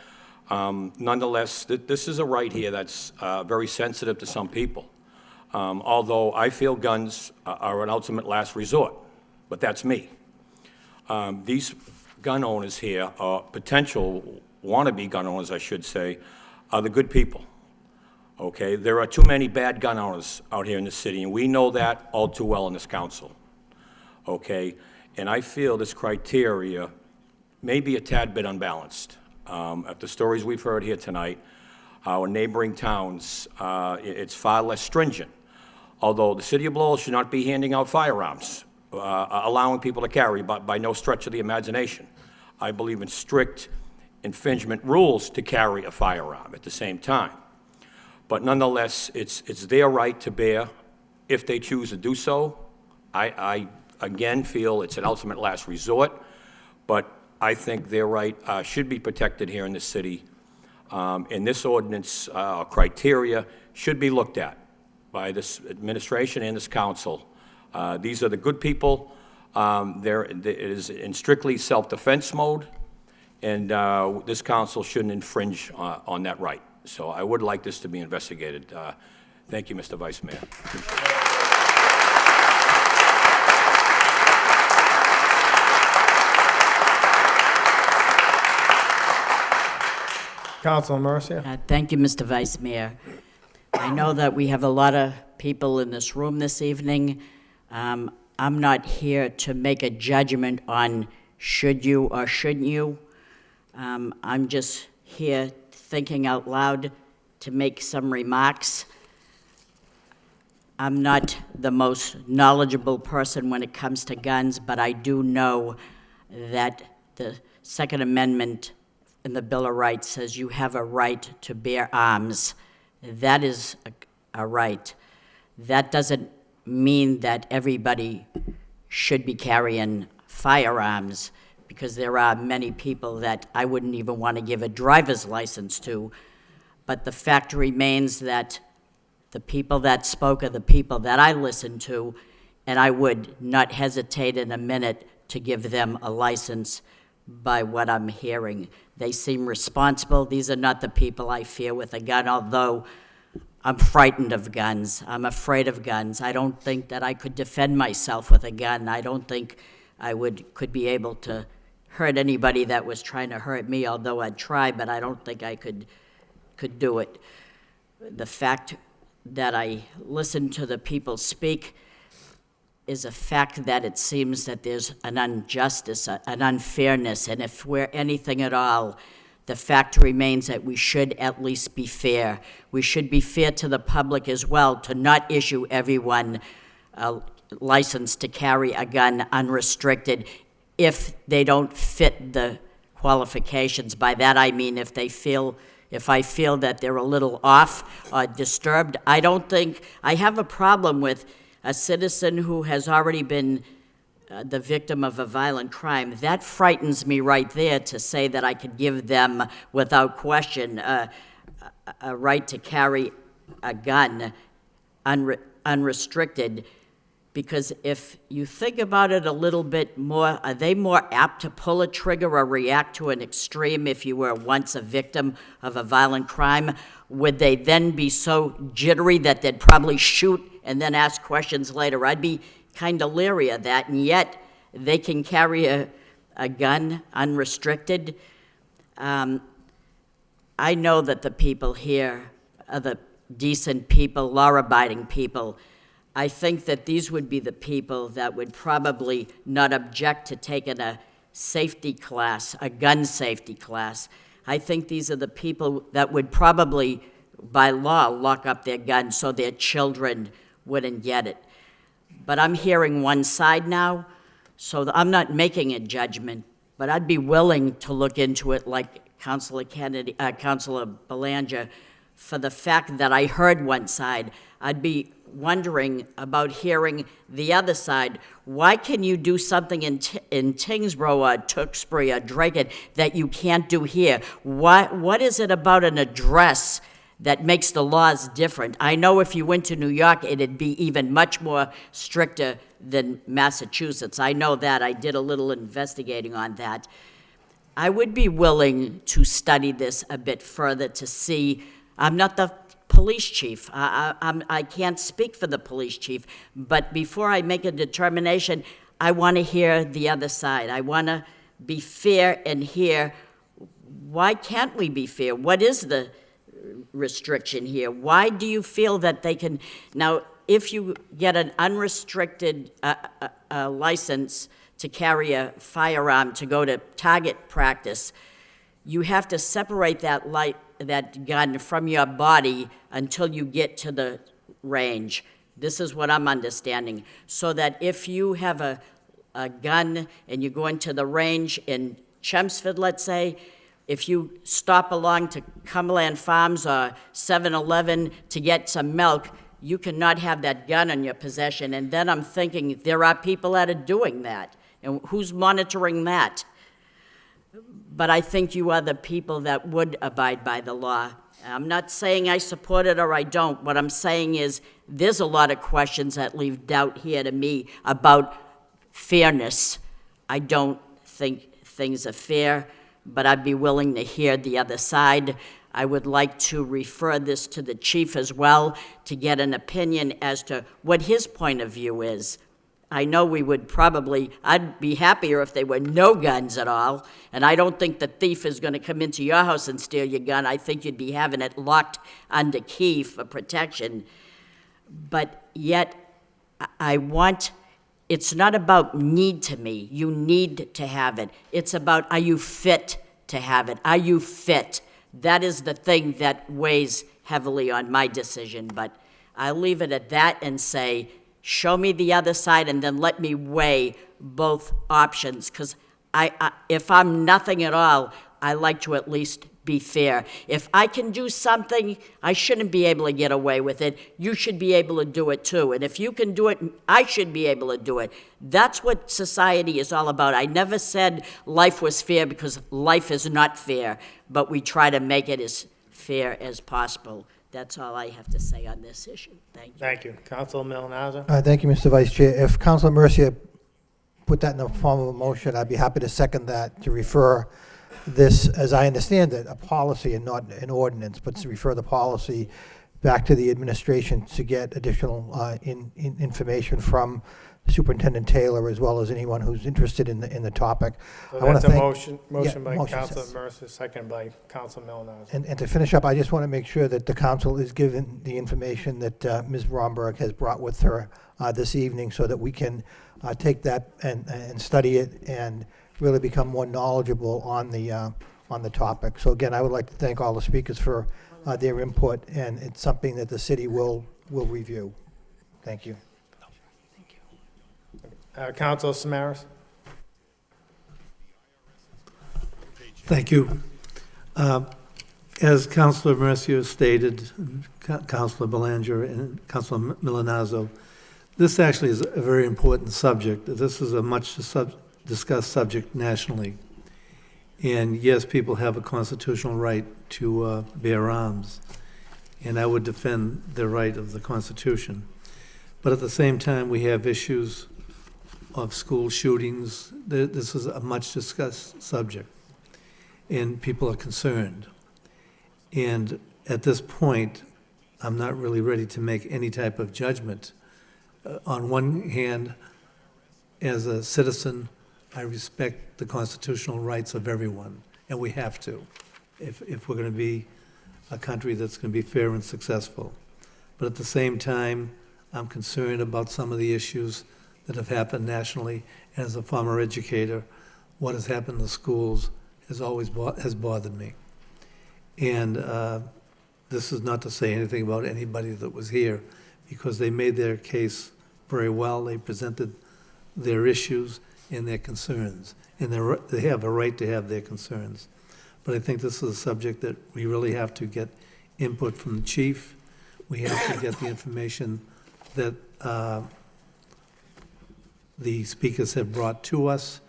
nonetheless, this is a right here that's very sensitive to some people. Although I feel guns are an ultimate last resort, but that's me. These gun owners here, potential wannabe gun owners, I should say, are the good people. Okay, there are too many bad gun owners out here in the city, and we know that all too well in this council. Okay, and I feel this criteria may be a tad bit unbalanced. At the stories we've heard here tonight, our neighboring towns, it's far less stringent. Although the city of Lowell should not be handing out firearms, allowing people to carry by no stretch of the imagination. I believe in strict infringement rules to carry a firearm at the same time. But nonetheless, it's their right to bear if they choose to do so. I again feel it's an ultimate last resort, but I think their right should be protected here in the city. And this ordinance criteria should be looked at by this administration and this council. These are the good people. It is in strictly self-defense mode. and this council shouldn't infringe on that right. So I would like this to be investigated. Thank you, Mr. Vice Mayor. Councilor Mercia. Thank you, Mr. Vice Mayor. I know that we have a lot of people in this room this evening. I'm not here to make a judgment on should you or shouldn't you. I'm just here thinking out loud to make some remarks. I'm not the most knowledgeable person when it comes to guns, but I do know that the Second Amendment in the Bill of Rights says you have a right to bear arms. That is a right. That doesn't mean that everybody should be carrying firearms, because there are many people that I wouldn't even want to give a driver's license to. But the fact remains that the people that spoke are the people that I listened to, and I would not hesitate in a minute to give them a license by what I'm hearing. They seem responsible. These are not the people I fear with a gun, although I'm frightened of guns. I'm afraid of guns. I don't think that I could defend myself with a gun. I don't think I could be able to hurt anybody that was trying to hurt me, although I'd try, but I don't think I could do it. The fact that I listen to the people speak is a fact that it seems that there's an injustice, an unfairness, and if we're anything at all, the fact remains that we should at least be fair. We should be fair to the public as well, to not issue everyone a license to carry a gun unrestricted if they don't fit the qualifications. By that I mean if I feel that they're a little off or disturbed. I don't think, I have a problem with a citizen who has already been the victim of a violent crime. That frightens me right there, to say that I could give them, without question, a right to carry a gun unrestricted. Because if you think about it a little bit more, are they more apt to pull a trigger or react to an extreme if you were once a victim of a violent crime? Would they then be so jittery that they'd probably shoot and then ask questions later? I'd be kind of leery of that, and yet they can carry a gun unrestricted. I know that the people here are the decent people, law-abiding people. I think that these would be the people that would probably not object to taking a safety class, a gun safety class. I think these are the people that would probably, by law, lock up their guns so their children wouldn't get it. But I'm hearing one side now, so I'm not making a judgment, but I'd be willing to look into it like Councilor Belanger. For the fact that I heard one side, I'd be wondering about hearing the other side. Why can you do something in Tingsboro or Tewksbury or Drayton that you can't do here? What is it about an address that makes the laws different? I know if you went to New York, it'd be even much more stricter than Massachusetts. I know that. I did a little investigating on that. I would be willing to study this a bit further to see. I'm not the police chief. I can't speak for the police chief, but before I make a determination, I want to hear the other side. I want to be fair and hear, why can't we be fair? What is the restriction here? Why do you feel that they can? Now, if you get an unrestricted license to carry a firearm to go to target practice, you have to separate that gun from your body until you get to the range. This is what I'm understanding. So that if you have a gun and you go into the range in Chelmsford, let's say, if you stop along to Cumberland Farms or 7-Eleven to get some milk, you cannot have that gun in your possession. And then I'm thinking, there are people that are doing that. And who's monitoring that? But I think you are the people that would abide by the law. I'm not saying I support it or I don't. What I'm saying is there's a lot of questions that leave doubt here to me about fairness. I don't think things are fair. but I'd be willing to hear the other side. I would like to refer this to the chief as well to get an opinion as to what his point of view is. I know we would probably, I'd be happier if there were no guns at all, and I don't think the thief is going to come into your house and steal your gun. I think you'd be having it locked under key for protection. But yet, I want, it's not about need to me. You need to have it. It's about, are you fit to have it? Are you fit? That is the thing that weighs heavily on my decision, but I'll leave it at that and say, show me the other side and then let me weigh both options, because if I'm nothing at all, I like to at least be fair. If I can do something, I shouldn't be able to get away with it. You should be able to do it too. And if you can do it, I should be able to do it. That's what society is all about. I never said life was fair, because life is not fair, but we try to make it as fair as possible. That's all I have to say on this issue. Thank you. Thank you. Councilor Milonazo? Thank you, Mr. Vice Chair. If Councilor Mercia put that in the form of a motion, I'd be happy to second that, to refer this, as I understand it, a policy and not an ordinance, but to refer the policy back to the administration to get additional information from Superintendent Taylor, as well as anyone who's interested in the topic. So I wanna that's a thank- motion by motion, Councilor yes. Mercer, second by Councilor Milonazo. And to finish up, I just want to make sure that the council is given the information that Ms. Romberg has brought with her this evening, so that we can take that and study it and really become more knowledgeable on the topic. So again, I would like to thank all the speakers for their input, and it's something that the city will review. Thank you. Councilor Samaras? Thank you. As Councilor Mercier stated, Councilor Belanger and Councilor Milonazo, this actually is a very important subject. This is a much discussed subject nationally. And yes, people have a constitutional right to bear arms, and I would defend the right of the Constitution. But at the same time, we have issues of school shootings. This is a much discussed subject, and people are concerned. And at this point, I'm not really ready to make any type of judgment. On one hand, as a citizen, I respect the constitutional rights of everyone, and we have to, if we're going to be a country that's going to be fair and successful. But at the same time, I'm concerned about some of the issues that have happened nationally. And as a former educator, what has happened in the schools has always has bothered me. And this is not to say anything about anybody that was here, because they made their case very well. They presented their issues and their concerns, and they have a right to have their concerns. But I think this is a subject that we really have to get input from the chief. We have to get the information that the speakers have brought to us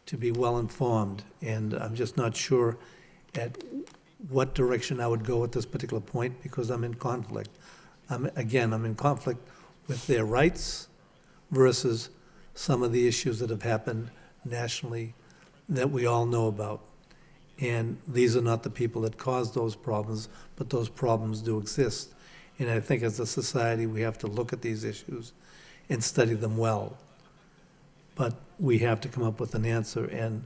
to be well-informed, and I'm just not sure at what direction I would go at this particular point, because I'm in conflict. I'm in conflict with their rights versus some of the issues that have happened nationally that we all know about. And these are not the people that caused those problems, but those problems do exist. And I think as a society, we have to look at these issues and study them well. But we have to come up with an answer. And,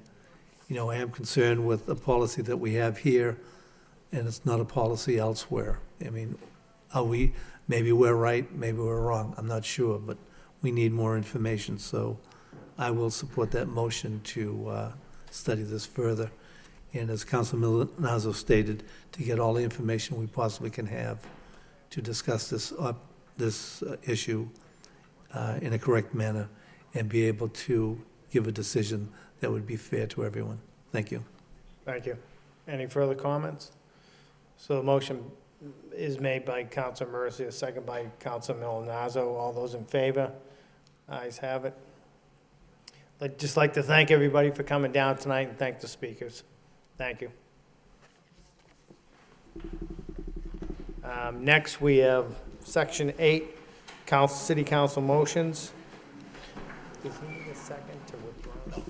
you know, I am concerned with the policy that we have here, and it's not a policy elsewhere. I mean, maybe we're right, maybe we're wrong, I'm not sure, but we need more information. So I will support that motion to study this further. And as Councilor Milonazo stated, to get all the information we possibly can have to discuss this issue in a correct manner and be able to give a decision that would be fair to everyone. Thank you. Thank you. Any further comments? So the motion is made by Councilor Mercia, second by Councilor Milonazo. All those in favor? Ayes have it. I'd just like to thank everybody for coming down tonight and thank the speakers. Thank you. Next, we have Section 8, City Council motions. Does he need a second to withdraw?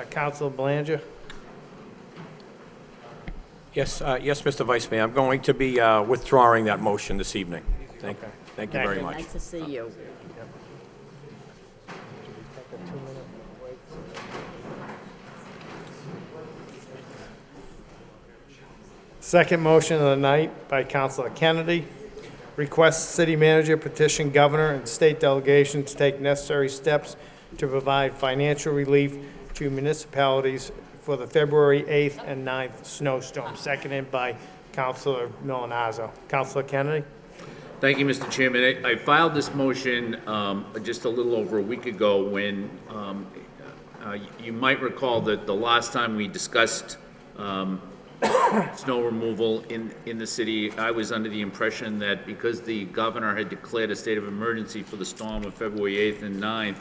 Councilor Belanger? Yes, yes, Mr. Vice Mayor, I'm going to be withdrawing that motion this evening. Thank you very much. Nice to see you. Second motion of the night by Councilor Kennedy. Request city manager petition governor and state delegation to take necessary steps to provide financial relief to municipalities for the February 8th and 9th snowstorm. Seconded by Councilor Milonazo. Councilor Kennedy? Thank you, Mr. Chairman. I filed this motion just a little over a week ago when you might recall that the last time we discussed snow removal in the city, I was under the impression that because the governor had declared a state of emergency for the storm of February 8th and 9th,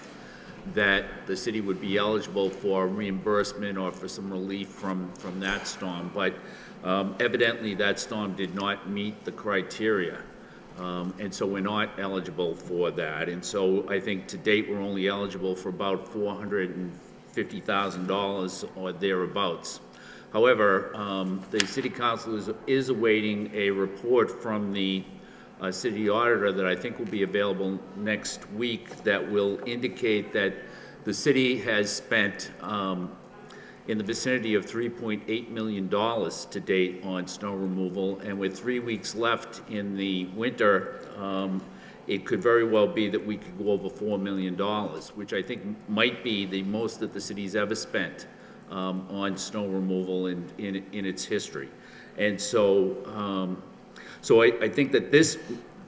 that the city would be eligible for reimbursement or for some relief from that storm. But evidently, that storm did not meet the criteria. And so we're not eligible for that. And so I think to date, we're only eligible for about $450,000 or thereabouts. However, the city council is awaiting a report from the city auditor that I think will be available next week that will indicate that the city has spent in the vicinity of $3.8 million to date on snow removal, and with 3 weeks left in the winter, it could very well be that we could go over $4 million, which I think might be the most that the city's ever spent on snow removal in its history. And so, I think that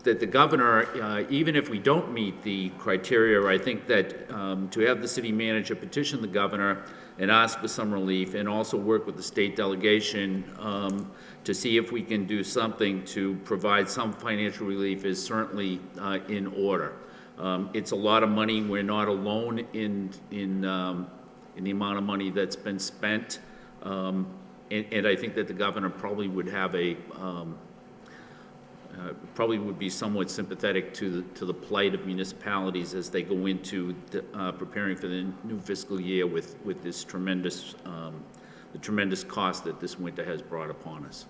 that the governor, even if we don't meet the criteria, I think that to have the city manager petition the governor and ask for some relief, and also work with the state delegation to see if we can do something to provide some financial relief is certainly in order. It's a lot of money. We're not alone in the amount of money that's been spent, and I think that the governor probably would have probably would be somewhat sympathetic to the plight of municipalities as they go into preparing for the new fiscal year with this tremendous, the tremendous cost that this winter has brought upon us.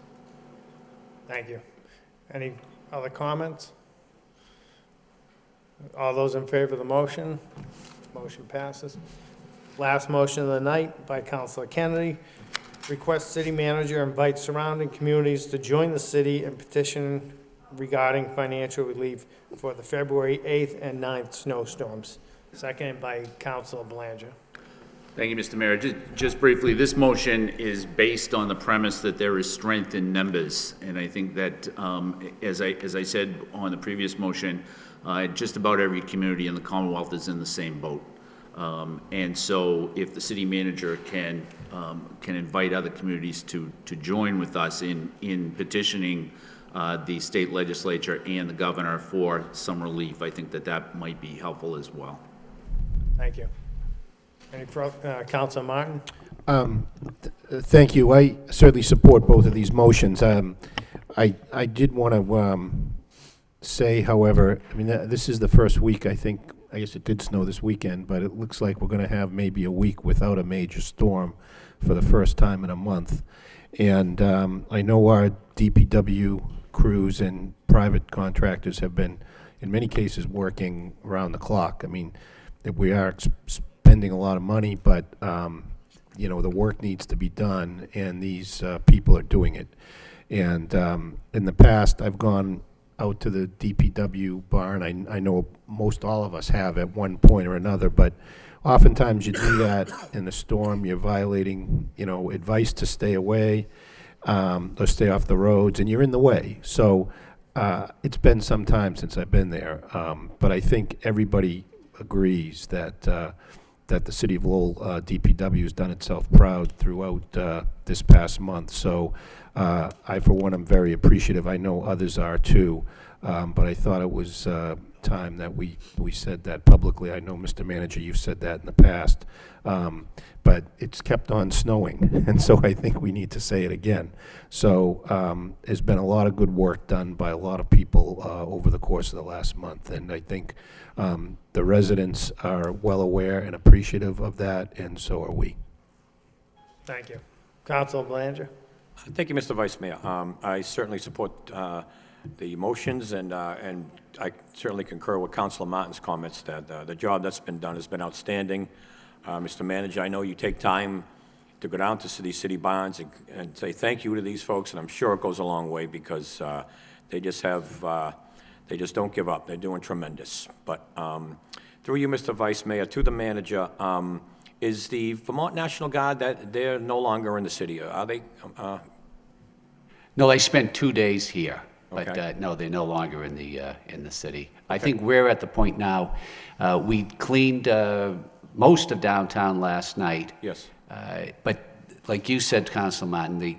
Thank you. Any other comments? All those in favor of the motion? Motion passes. Last motion of the night by Councilor Kennedy. Request city manager invite surrounding communities to join the city in petition regarding financial relief for the February 8th and 9th snowstorms. Seconded by Councilor Belanger. Thank you, Mr. Mayor. Just briefly, this motion is based on the premise that there is strength in numbers, and I think that, as I said on the previous motion, just about every community in the Commonwealth is in the same boat. And so, if the city manager can invite other communities to join with us in petitioning the state legislature and the governor for some relief, I think that might be helpful as well. Thank you. Any further, Councilor Martin? Thank you. I certainly support both of these motions. I did want to say, however, I mean, this is the first week, I guess it did snow this weekend, but it looks like we're going to have maybe a week without a major storm for the first time in a month. And I know our DPW crews and private contractors have been, in many cases, working around the clock. I mean, we are spending a lot of money, but, you know, the work needs to be done, and these people are doing it. And in the past, I've gone out to the DPW barn. I know most all of us have at one point or another, but oftentimes you do that in a storm, you're violating, you know, advice to stay away or stay off the roads, and you're in the way. So it's been some time since I've been there, but I think everybody agrees that that the City of Lowell DPW has done itself proud throughout this past month. So I, for one, am very appreciative. I know others are too, but I thought it was time that we said that publicly. I know, Mr. Manager, you've said that in the past, but it's kept on snowing, and so I think we need to say it again. So there's been a lot of good work done by a lot of people over the course of the last month, and I think the residents are well aware and appreciative of that, and so are we. Thank you. Council Belanger? Thank you, Mr. Vice Mayor. I certainly support the motions, and I certainly concur with Councilor Martin's comments that the job that's been done has been outstanding. Mr. Manager, I know you take time to go down to city barns and say thank you to these folks, and I'm sure it goes a long way because they just don't give up. They're doing tremendous. But through you, Mr. Vice Mayor, to the manager, is the Vermont National Guard, that they're no longer in the city, are they? No, they spent 2 days here, but Okay. no, they're no longer in the city. I think we're at the point now, we cleaned most of downtown last night. Yes. But like you said, Council Martin, the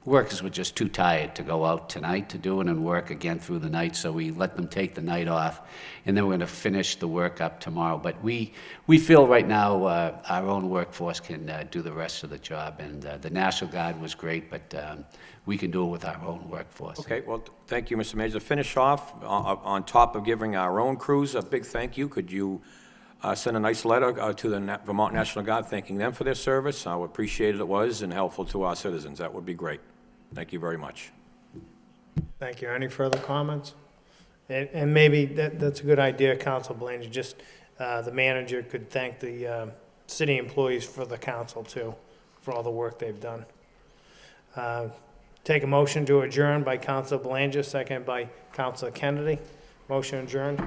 workers were just too tired to go out tonight to do it and work again through the night, so we let them take the night off, and then we're going to finish the work up tomorrow. But we feel right now our own workforce can do the rest of the job, and the National Guard was great, but we can do it with our own workforce. Okay, well, thank you, Mr. Manager. To finish off, on top of giving our own crews a big thank you, could you send a nice letter to the Vermont National Guard thanking them for their service, how appreciated it was and helpful to our citizens? That would be great. Thank you very much. Thank you. Any further comments? And maybe that's a good idea, Council Belanger, just the manager could thank the city employees for the council too, for all the work they've done. Take a motion to adjourn by Council Belanger, second by Council Kennedy. Motion adjourned.